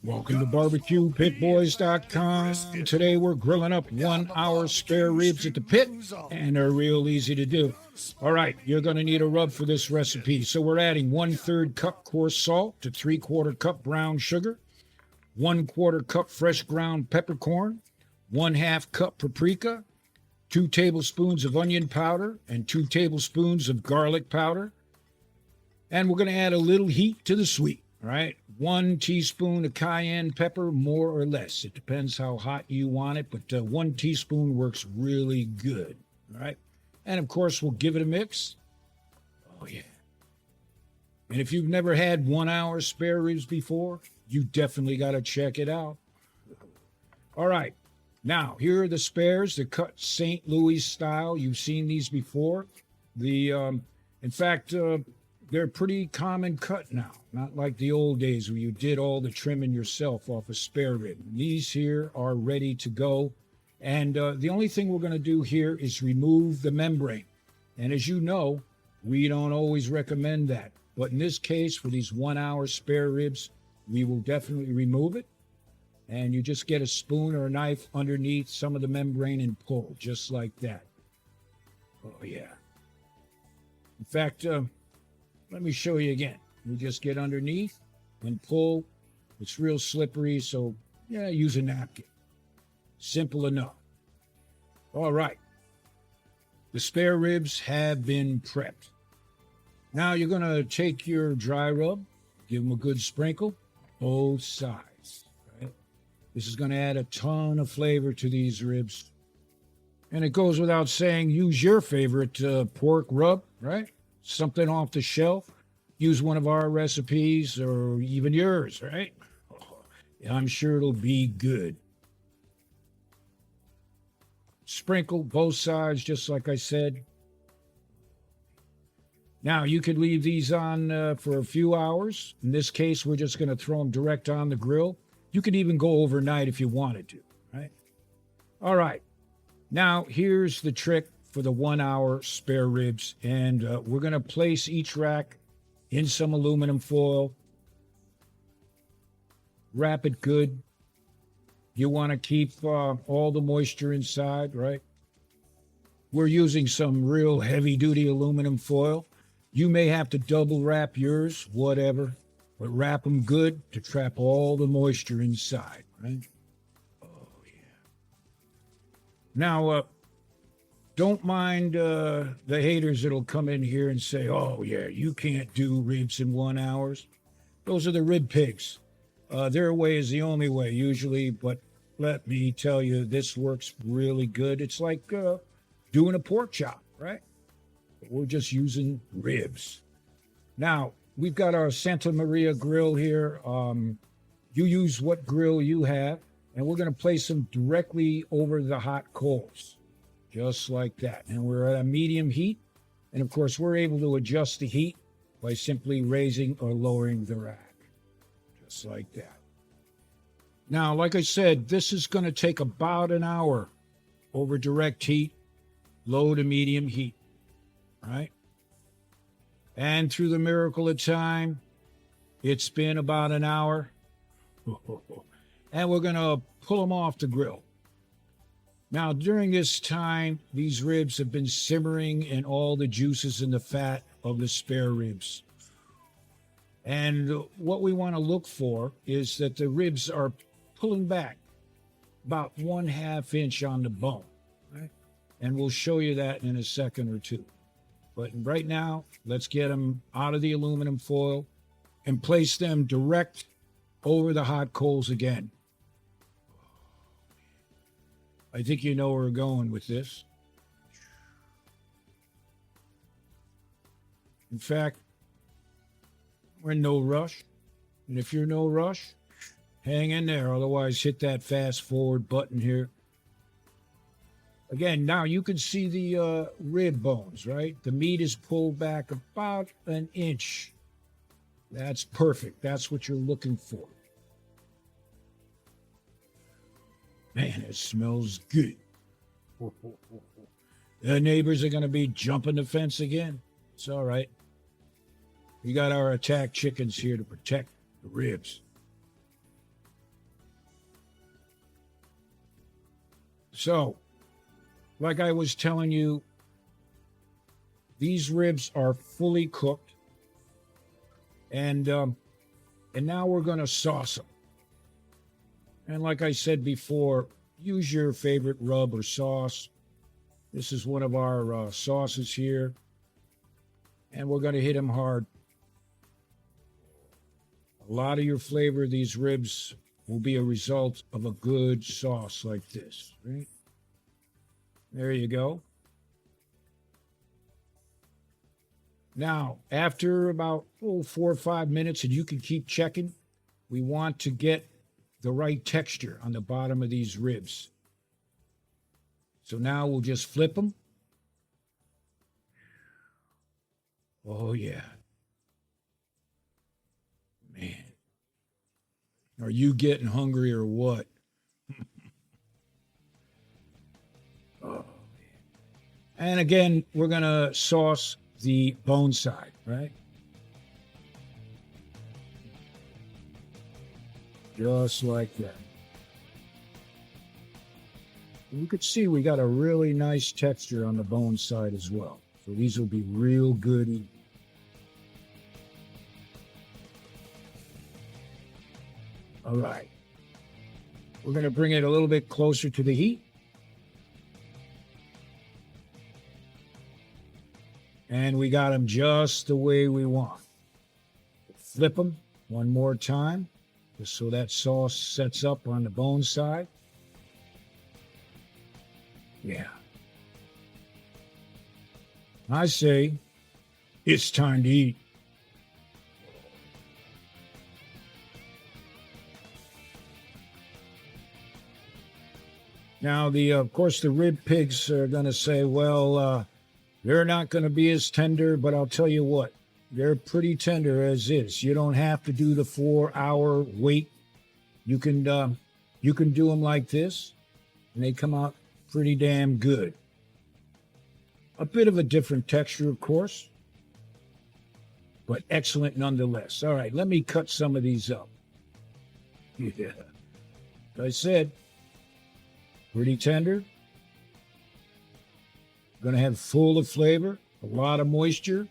Welcome to BarbecuePitBoys.com. Today we're grilling up 1 hour spare ribs at the pit, and they're real easy to do. All right, you're going to need a rub for this recipe. So we're adding 1/3 cup coarse salt to 3/4 cup brown sugar, 1/4 cup fresh ground peppercorn, 1/2 cup paprika, 2 tablespoons of onion powder, and 2 tablespoons of garlic powder. And we're going to add a little heat to the sweet. All right, 1 teaspoon of cayenne pepper, more or less. It depends how hot you want it, but 1 teaspoon works really good. All right, and of course, we'll give it a mix. Oh, yeah. And if you've never had 1 hour spare ribs before, you definitely got to check it out. All right, now here are the spares. They're cut St. Louis style. You've seen these before. In fact, they're pretty common cut now, not like the old days where you did all the trimming yourself off a spare rib. These here are ready to go. And the only thing we're going to do here is remove the membrane. And as you know, we don't always recommend that. But in this case, for these 1 hour spare ribs, we will definitely remove it. And you just get a spoon or a knife underneath some of the membrane and pull, just like that. Oh, yeah. In fact, let me show you again. You just get underneath and pull. It's real slippery, so yeah, use a napkin. Simple enough. All right. The spare ribs have been prepped. Now you're going to take your dry rub, give them a good sprinkle, both sides. Right? This is going to add a ton of flavor to these ribs. And it goes without saying, use your favorite pork rub, right? Something off the shelf. Use one of our recipes or even yours, right? I'm sure it'll be good. Sprinkle both sides, just like I said. Now, you could leave these on for a few hours. In this case, we're just going to throw them direct on the grill. You could even go overnight if you wanted to, right? All right. Now, here's the trick for the 1 hour spare ribs. And we're going to place each rack in some aluminum foil. Wrap it good. You want to keep all the moisture inside, right? We're using some real heavy-duty aluminum foil. You may have to double wrap yours, whatever, but wrap them good to trap all the moisture inside, right? Oh, yeah. Now, don't mind the haters that'll come in here and say, oh, yeah, you can't do ribs in 1 hour. Those are the rib pigs. Their way is the only way, usually, but let me tell you, this works really good. It's like doing a pork chop, right? But we're just using ribs. Now, we've got our Santa Maria grill here. You use what grill you have, and we're going to place them directly over the hot coals. Just like that. And we're at a medium heat. And of course, we're able to adjust the heat by simply raising or lowering the rack. Just like that. Now, like I said, this is going to take about an hour over direct heat, low to medium heat. Right? And through the miracle of time, it's been about an hour. And we're going to pull them off the grill. Now, during this time, these ribs have been simmering in all the juices and the fat of the spare ribs. And what we want to look for is that the ribs are pulling back about 1/2 inch on the bone. Right? And we'll show you that in a second or two. But right now, let's get them out of the aluminum foil and place them direct over the hot coals again. I think you know where we're going with this. In fact, we're in no rush. And if you're no rush, hang in there. Otherwise, hit that fast forward button here. Again, now you can see the rib bones, right? The meat is pulled back about 1 inch. That's perfect. That's what you're looking for. Man, it smells good. The neighbors are going to be jumping the fence again. It's all right. We got our attack chickens here to protect the ribs. So, like I was telling you, these ribs are fully cooked, and now we're going to sauce them. And like I said before, use your favorite rub or sauce. This is one of our sauces here, and we're going to hit them hard. A lot of your flavor of these ribs will be a result of a good sauce like this, right? There you go. Now, after about 4 or 5 minutes, and you can keep checking, we want to get the right texture on the bottom of these ribs. So now we'll just flip them. Oh, yeah. Man. Are you getting hungry or what? Oh, man. And again, we're going to sauce the bone side, right? Just like that. You could see we got a really nice texture on the bone side as well. So these will be real good eating. All right. We're going to bring it a little bit closer to the heat. And we got them just the way we want. Flip them one more time, just so that sauce sets up on the bone side. Yeah. I say, it's time to eat. Now, of course, the rib pigs are going to say, well, they're not going to be as tender, but I'll tell you what, they're pretty tender as is. You don't have to do the 4-hour wait. You can do them like this, and they come out pretty damn good. A bit of a different texture, of course, but excellent nonetheless. All right, let me cut some of these up. Yeah. Like I said, pretty tender. Going to have full of flavor, a lot of moisture.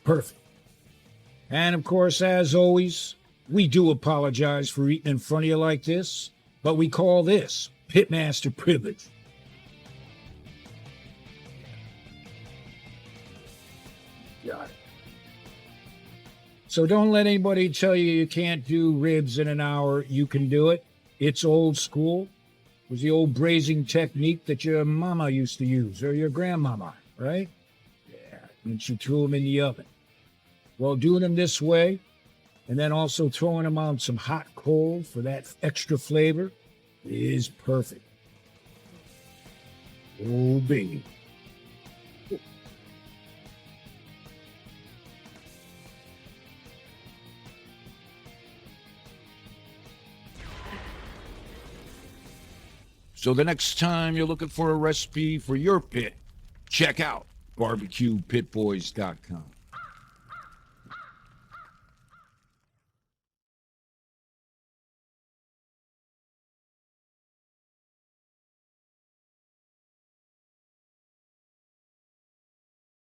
Perfect. And of course, as always, we do apologize for eating in front of you like this, but we call this Pitmaster privilege. Got it. So don't let anybody tell you you can't do ribs in an hour. You can do it. It's old school. It was the old braising technique that your mama used to use, or your grandmama, right? Yeah, and she threw them in the oven. Well, doing them this way, and then also throwing them on some hot coal for that extra flavor is perfect. Oh, baby. So the next time you're looking for a recipe for your pit, check out barbecuepitboys.com.